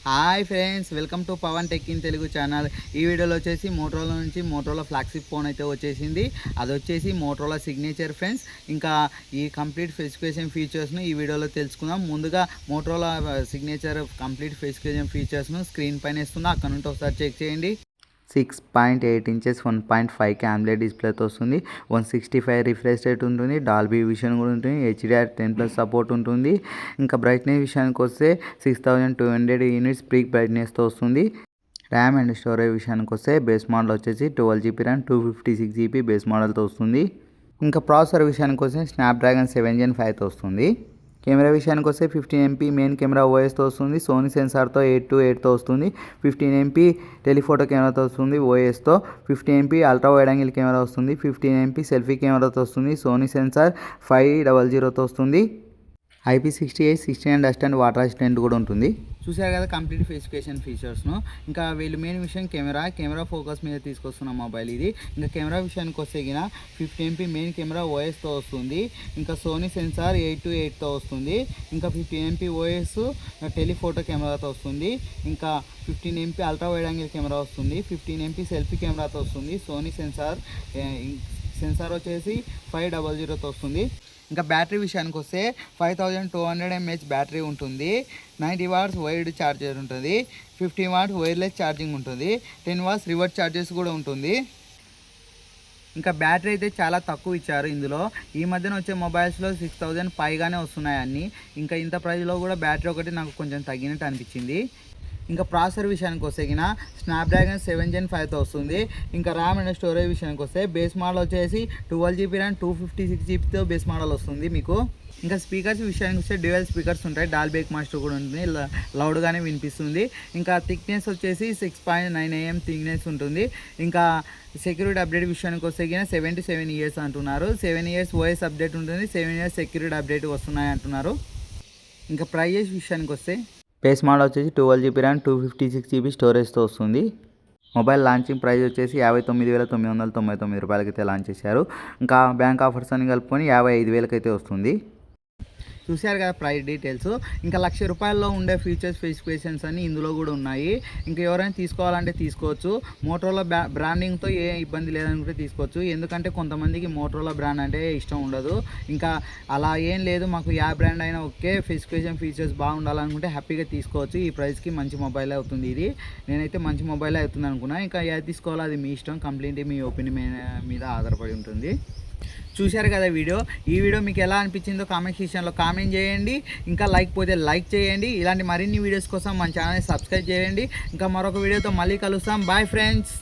Hi friends, welcome to Pavan tech in Telugu channel. ఈ వీడియోలో వచ్చేసి మోటరోలా నుంచి మోటరోలా ఫ్లాగ్షిప్ ఫోన్ అయితే వచ్చేసింది. అది వచ్చేసి మోటరోలా సిగ్నేచర్ ఫ్రెండ్స్. ఇంకా ఈ కంప్లీట్ స్పెసిఫికేషన్ ఫీచర్స్ను ఈ వీడియోలో తెలుసుకుందాం. ముందుగా మోటరోలా సిగ్నేచర్ కంప్లీట్ స్పెసిఫికేషన్ ఫీచర్స్ను స్క్రీన్ పైన ఇస్తున్నా, అక్కడ నుండి ఒకసారి చెక్ చేయండి. 6.8 ఇంచెస్ 1.5 AMOLED డిస్ప్లేతో వస్తుంది. 165 రిఫ్రెష్ రేట్ ఉంటుంది. డాల్బీ విజన్ కూడా ఉంటుంది. HDR10+ సపోర్ట్ ఉంటుంది. ఇంకా బ్రైట్నెస్ విషయానికి వస్తే 6200 యూనిట్స్ పీక్ బ్రైట్నెస్తో వస్తుంది. ర్యామ్ అండ్ స్టోరేజ్ విషయానికి వస్తే బేస్ మోడల్ వచ్చేసి 12GB ర్యామ్ 256GB బేస్ మోడల్తో వస్తుంది. ఇంకా ప్రాసెసర్ విషయానికి వస్తే స్నాప్డ్రాగన్ 7 Gen 5తో వస్తుంది. కెమెరా విషయానికి వస్తే 15MP మెయిన్ కెమెరా ఓఎస్తో వస్తుంది. సోనీ సెన్సార్తో 8:8తో వస్తుంది. 15MP టెలిఫోటో కెమెరాతో వస్తుంది ఓఎస్తో. 15MP ultra wide angle camera వస్తుంది. 15MP సెల్ఫీ కెమెరాతో వస్తుంది. సోనీ సెన్సార్ 500తో వస్తుంది. IP68 69 dust and water assistant కూడా ఉంటుంది. చూసారు కదా కంప్లీట్ స్పెసిఫికేషన్ ఫీచర్స్ను. ఇంకా వీళ్ళు మెయిన్ విషయం కెమెరా ఫోకస్ మీద తీసుకొస్తున్న మొబైల్ ఇది. ఇంకా కెమెరా విషయానికి వస్తే గిన 15MP మెయిన్ కెమెరా ఓఎస్తో వస్తుంది. ఇంకా సోనీ సెన్సార్ 8:8తో వస్తుంది. ఇంకా 15MP ఓఎస్ టెలిఫోటో కెమెరాతో వస్తుంది. ఇంకా 15MP ultra wide angle camera వస్తుంది. 15MP సెల్ఫీ కెమెరాతో వస్తుంది. సోనీ సెన్సార్ వచ్చేసి 500తో వస్తుంది. ఇంకా బ్యాటరీ విషయానికి వస్తే 5200 mAh బ్యాటరీ ఉంటుంది. 90 watts వైడ్ ఛార్జర్ ఉంటుంది. 50 watts వైర్లెస్ ఛార్జింగ్ ఉంటుంది. 10 watts రివర్స్ ఛార్జెస్ కూడా ఉంటుంది. ఇంకా బ్యాటరీ అయితే చాలా తక్కువ ఇచ్చారు ఇందులో. ఈ మధ్యన వచ్చే మొబైల్స్లో 6000 పైగానే వస్తున్నాయి అన్నీ. ఇంకా ఇంత ప్రైస్లో కూడా బ్యాటరీ ఒకటి నాకు కొంచెం తగ్గినట్టు అనిపించింది. ఇంకా ప్రాసెసర్ విషయానికి వస్తే కినా స్నాప్డ్రాగన్ 7 Gen 5తో వస్తుంది. ఇంకా ర్యామ్ అండ్ స్టోరేజ్ విషయానికి వస్తే బేస్ మోడల్ వచ్చేసి 12GB ర్యామ్ 256GBతో బేస్ మోడల్ వస్తుంది మీకు. ఇంకా స్పీకర్స్ విషయానికి వస్తే డ్యూయల్ స్పీకర్స్ ఉంటాయి. డాల్బీ మాస్టర్ కూడా ఉంటుంది, లౌడ్గానే వినిపిస్తుంది. ఇంకా థిక్నెస్ వచ్చేసి 6.9 mm థిక్నెస్ ఉంటుంది. ఇంకా సెక్యూరిటీ అప్డేట్ విషయానికి వస్తే కినా 7 to 7 years అంటున్నారు. 7 years ఓఎస్ అప్డేట్ ఉంటుంది. 7 years సెక్యూరిటీ అప్డేట్ వస్తున్నాయి అంటున్నారు. ఇంకా ప్రైజెస్ విషయానికి వస్తే బేస్ మోడల్ వచ్చేసి 12GB ర్యామ్ 256GB స్టోరేజ్తో వస్తుంది. మొబైల్ లాంచింగ్ ప్రైస్ వచ్చేసి 59,999 రూపాయలకైతే లాంచ్ చేశారు. ఇంకా బ్యాంక్ ఆఫర్స్ అని కలుపుకొని 55,000 అయితే వస్తుంది. చూశారు కదా ప్రైస్ డీటెయిల్స్. ఇంకా ₹1,00,000 ఉండే ఫీచర్స్ స్పెసిఫికేషన్స్ అన్నీ ఇందులో కూడా ఉన్నాయి. ఇంకా ఎవరైనా తీసుకోవాలంటే తీసుకోవచ్చు. మోటరోలా బ్రాండింగ్తో ఏ ఇబ్బంది లేదనుకుంటే తీసుకోవచ్చు. ఎందుకంటే కొంతమందికి మోటరోలా బ్రాండ్ అంటే ఇష్టం ఉండదు. ఇంకా అలా ఏం లేదు, మాకు ఏ బ్రాండ్ అయినా ఓకే, స్పెసిఫికేషన్ ఫీచర్స్ బాగుండాలనుకుంటే హ్యాపీగా తీసుకోవచ్చు. ఈ ప్రైస్కి మంచి మొబైల్ అవుతుంది ఇది. నేనైతే మంచి మొబైల్ అవుతుంది అనుకున్నా. ఇంకా ఏది తీసుకోవాలో అది మీ ఇష్టం, కంప్లీట్లీ మీ ఒపీనియన్ మీద ఆధారపడి ఉంటుంది. చూశారు కదా వీడియో. ఈ వీడియో మీకు ఎలా అనిపించిందో కామెంట్ సెక్షన్లో కామెంట్ చేయండి. ఇంకా లైక్ చేయండి. ఇలాంటి మరిన్ని వీడియోస్ కోసం మన ఛానల్ని సబ్స్క్రైబ్ చేయండి. ఇంకా మరొక వీడియోతో మళ్ళీ కలుస్తాం. Bye friends.